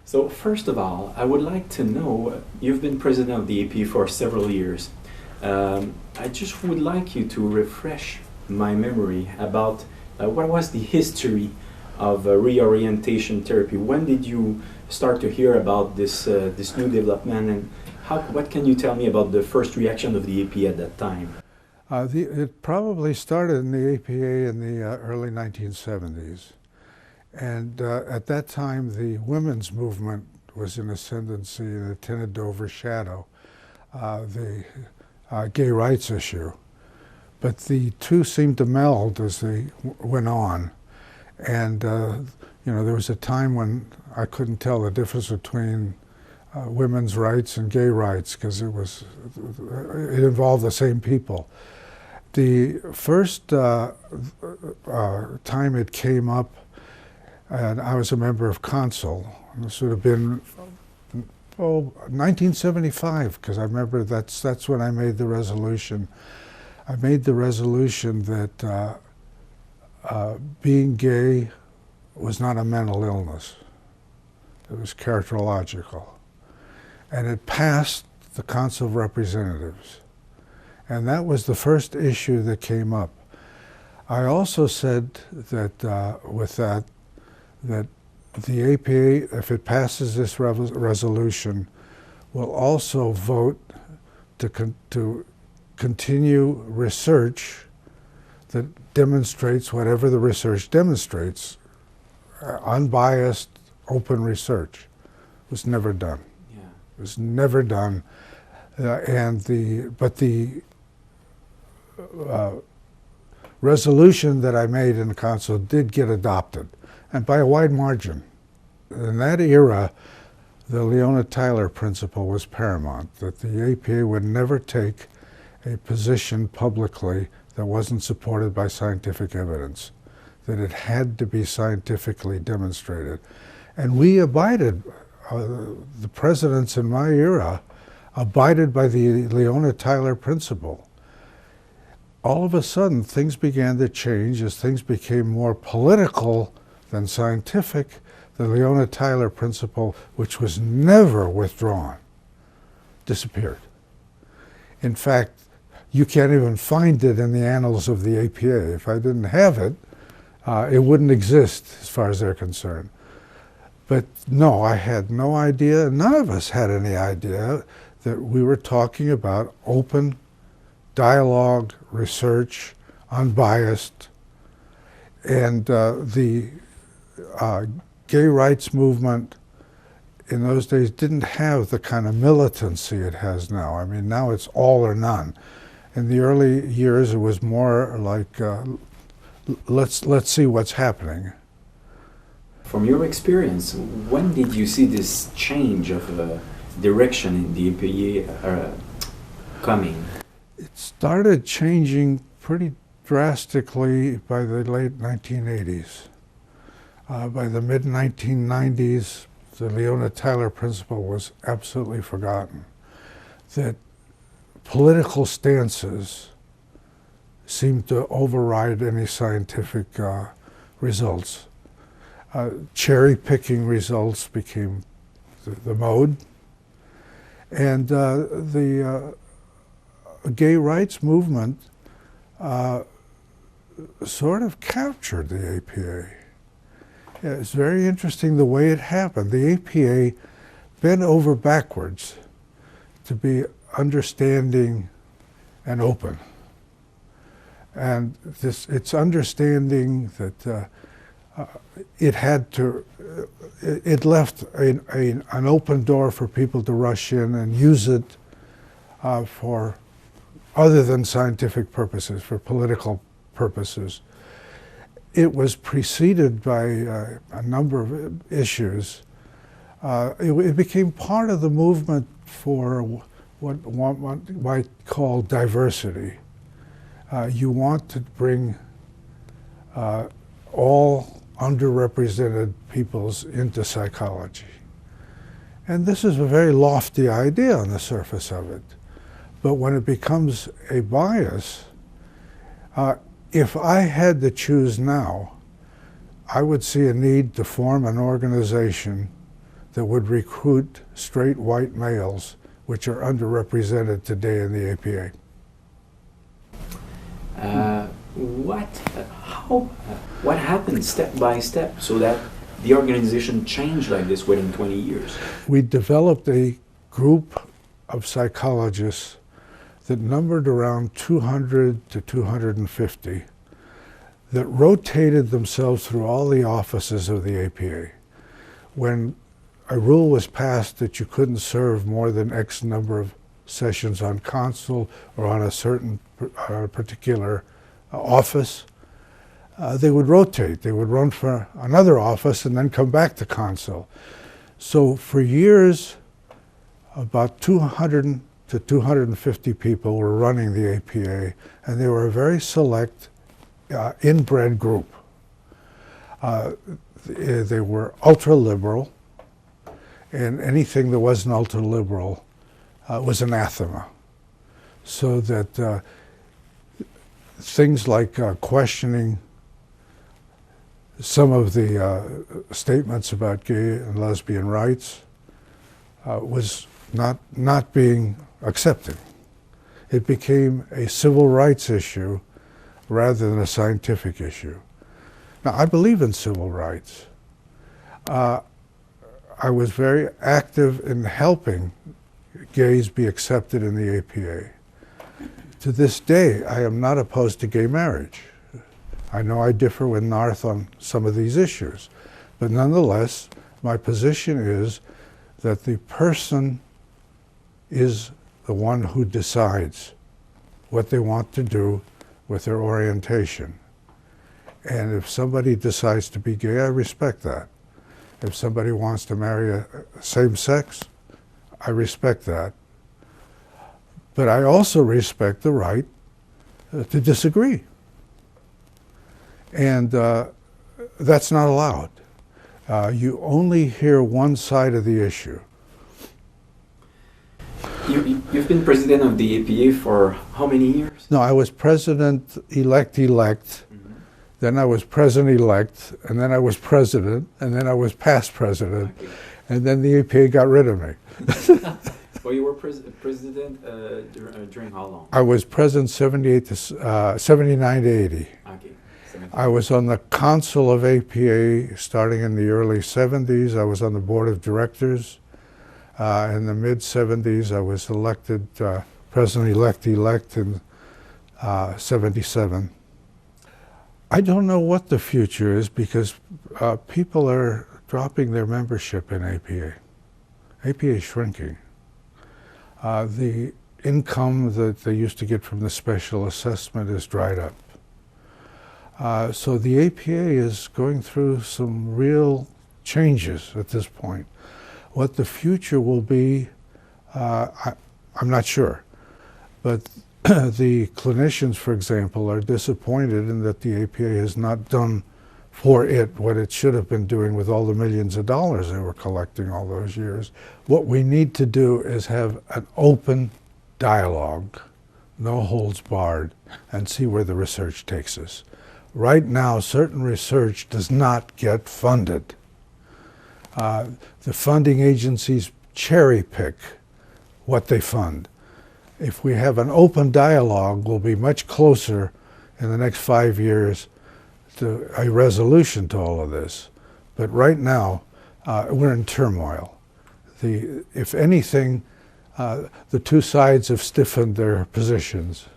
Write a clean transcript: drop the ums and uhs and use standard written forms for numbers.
So first of all, I would like to know, you've been president of the AP for several years. I just would like you to refresh my memory about what was the history of reorientation therapy. When did you start to hear about this new development, and what can you tell me about the first reaction of the APA at that time? It probably started in the APA in the early 1970s. And at that time, the women's movement was in ascendancy and it tended to overshadow the gay rights issue. But the two seemed to meld as they went on. And you know, there was a time when I couldn't tell the difference between women's rights and gay rights because it involved the same people. The first time it came up, and I was a member of Council. This would have been 1975, because I remember that's when I made the resolution. I made the resolution that being gay was not a mental illness. It was characterological. And it passed the Council of Representatives. And that was the first issue that came up. I also said that with that the APA, if it passes this resolution, will also vote to continue research that demonstrates whatever the research demonstrates, unbiased, open research. It was never done. Yeah. It was never done. But the resolution that I made in the Council did get adopted, and by a wide margin. In that era, the Leona-Tyler principle was paramount, that the APA would never take a position publicly that wasn't supported by scientific evidence, that it had to be scientifically demonstrated. And we abided, the presidents in my era abided by the Leona-Tyler principle. All of a sudden, things began to change as things became more political than scientific. The Leona-Tyler principle, which was never withdrawn, disappeared. In fact, you can't even find it in the annals of the APA. If I didn't have it, it wouldn't exist as far as they're concerned. But no, I had no idea, none of us had any idea that we were talking about open dialogue, research, unbiased, and the gay rights movement in those days didn't have the kind of militancy it has now. I mean, now it's all or none. In the early years, it was more like, let's see what's happening. From your experience, when did you see this change of direction in the APA coming? It started changing pretty drastically by the late 1980s. By the mid-1990s, the Leona-Tyler principle was absolutely forgotten. That political stances seemed to override any scientific results. Cherry-picking results became the mode. And the gay rights movement sort of captured the APA. It's very interesting the way it happened. The APA bent over backwards to be understanding and open. And its understanding that it left an open door for people to rush in and use it for other than scientific purposes, for political purposes. It was preceded by a number of issues. It became part of the movement for what one might call diversity. You want to bring all underrepresented peoples into psychology. And this is a very lofty idea on the surface of it. But when it becomes a bias, if I had to choose now, I would see a need to form an organization that would recruit straight white males, which are underrepresented today in the APA. What happened step by step so that the organization changed like this within 20 years? We developed a group of psychologists that numbered around 200 to 250 that rotated themselves through all the offices of the APA. When a rule was passed that you couldn't serve more than X number of sessions on consul or on a certain particular office, they would rotate. They would run for another office and then come back to consul. So for years, about 200 to 250 people were running the APA, and they were a very select, inbred group. They were ultra-liberal, and anything that wasn't ultra-liberal was anathema. So that things like questioning some of the statements about gay and lesbian rights was not being accepted. It became a civil rights issue rather than a scientific issue. Now, I believe in civil rights. I was very active in helping gays be accepted in the APA. To this day, I am not opposed to gay marriage. I know I differ with Narth on some of these issues, but nonetheless, my position is that the person is the one who decides what they want to do with their orientation. And if somebody decides to be gay, I respect that. If somebody wants to marry a same-sex, I respect that. But I also respect the right to disagree. And that's not allowed. You only hear one side of the issue. You've been president of the APA for how many years? No, I was president-elect, then I was president-elect, and then I was president, and then I was past president, okay. And then the APA got rid of me. Well, you were president during how long? I was president 79 to 80. Okay. I was on the council of APA starting in the early 70s. I was on the board of directors. In the mid-70s, I was elected president-elect in 77. I don't know what the future is because people are dropping their membership in APA. APA is shrinking. The income that they used to get from the special assessment is dried up. So the APA is going through some real changes at this point. What the future will be, I'm not sure. But the clinicians, for example, are disappointed in that the APA has not done for it what it should have been doing with all the millions of dollars they were collecting all those years. What we need to do is have an open dialogue, no holds barred, and see where the research takes us. Right now, certain research does not get funded. The funding agencies cherry pick what they fund. If we have an open dialogue, we'll be much closer in the next 5 years to a resolution to all of this. But right now, we're in turmoil. If anything, the two sides have stiffened their positions.